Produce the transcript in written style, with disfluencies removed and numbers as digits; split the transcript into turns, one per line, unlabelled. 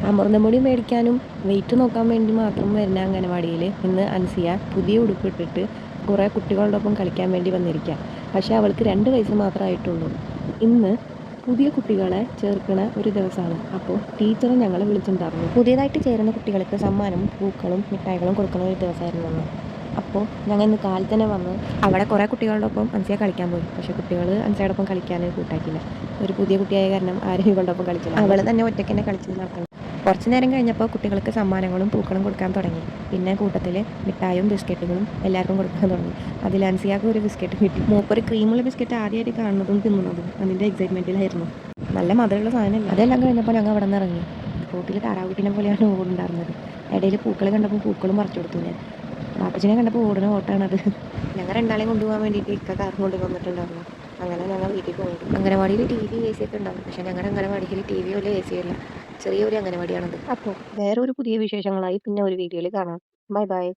അമൃതംപൊടി മേടിക്കാനും വെയിറ്റ് നോക്കാൻ വേണ്ടി മാത്രം വരുന്ന അംഗനവാടിയിൽ ഇന്ന് അൻസിയ പുതിയ ഉടുപ്പിട്ടിട്ട് കുറേ കുട്ടികളോടൊപ്പം കളിക്കാൻ വേണ്ടി വന്നിരിക്കുക. പക്ഷേ അവൾക്ക് 2 വയസ്സ് മാത്രമായിട്ടുള്ളൂ. ഇന്ന് പുതിയ കുട്ടികളെ ചേർക്കണ ഒരു ദിവസമാണ്. അപ്പോൾ ടീച്ചർ ഞങ്ങളെ വിളിച്ചിട്ടുണ്ടായിരുന്നു. പുതിയതായിട്ട് ചേരുന്ന കുട്ടികൾക്ക് സമ്മാനം പൂക്കളും മിഠായികളും കൊടുക്കുന്ന ഒരു ദിവസമായിരുന്നു അന്ന്. അപ്പോൾ ഞങ്ങൾ ഇന്ന് കാലത്ത് തന്നെ വന്ന് അവിടെ കുറേ കുട്ടികളോടൊപ്പം അൻസിയ കളിക്കാൻ പോയി. പക്ഷേ കുട്ടികൾ അൻസിയോടൊപ്പം കളിക്കാൻ കൂട്ടാക്കിയില്ല. ഒരു പുതിയ കുട്ടിയായ കാരണം ആരും ഇവളോടൊപ്പം കളിച്ചില്ല. അവൾ തന്നെ ഒറ്റയ്ക്ക് തന്നെ കളിച്ച് നടക്കണം. കുറച്ച് നേരം കഴിഞ്ഞപ്പോൾ കുട്ടികൾക്ക് സമ്മാനങ്ങളും പൂക്കളും കൊടുക്കാൻ തുടങ്ങി. പിന്നെ കൂട്ടത്തിൽ മിഠായും ബിസ്ക്കറ്റുകളും എല്ലാവർക്കും കൊടുക്കാൻ തുടങ്ങി. അതിൽ അൻസിയാക്ക് ഒരു ബിസ്ക്കറ്റ് കിട്ടി. മൂപ്പര് ക്രീമുള്ള ബിസ്ക്കറ്റ് ആദ്യമായിട്ട് കാണുന്നതും തിന്നുന്നതും അതിൻ്റെ എക്സൈറ്റ്മെൻറ്റിലായിരുന്നു. നല്ല മധുരമുള്ള സാധനമല്ല. അതെല്ലാം കഴിഞ്ഞപ്പോൾ ഞങ്ങൾ അവിടെ നിന്ന് ഇറങ്ങി. റോട്ടിൽ താറാവുട്ടിനെ പോലെയാണ് ഓടുണ്ടായിരുന്നത്. ഇടയിൽ പൂക്കൾ കണ്ടപ്പോൾ പൂക്കളും പറിച്ചു കൊടുത്തു ഞാൻ. വാപ്പച്ചിനെ കണ്ടപ്പോൾ ഓടുന്ന ഓട്ടാണത്. ഞങ്ങൾ രണ്ടാളെയും കൊണ്ടുപോകാൻ വേണ്ടിയിട്ട് ഇക്ക കാറും കൊണ്ട് വന്നിട്ടുണ്ടായിരുന്നു. അങ്ങനെ ഞങ്ങൾ വീട്ടിൽ പോകും. അംഗനവാടിയിൽ ടി വി എ സി ഒക്കെ ഉണ്ടാവും. പക്ഷേ ഞങ്ങളുടെ അംഗനവാടിയിൽ ടി വി ഇല്ല, എ സി ഇല്ല. ചെറിയൊരു അംഗനവാടിയാണത്. അപ്പോൾ വേറൊരു പുതിയ വിശേഷങ്ങളായി പിന്നെ ഒരു വീഡിയോയിൽ കാണാം. Bye bye.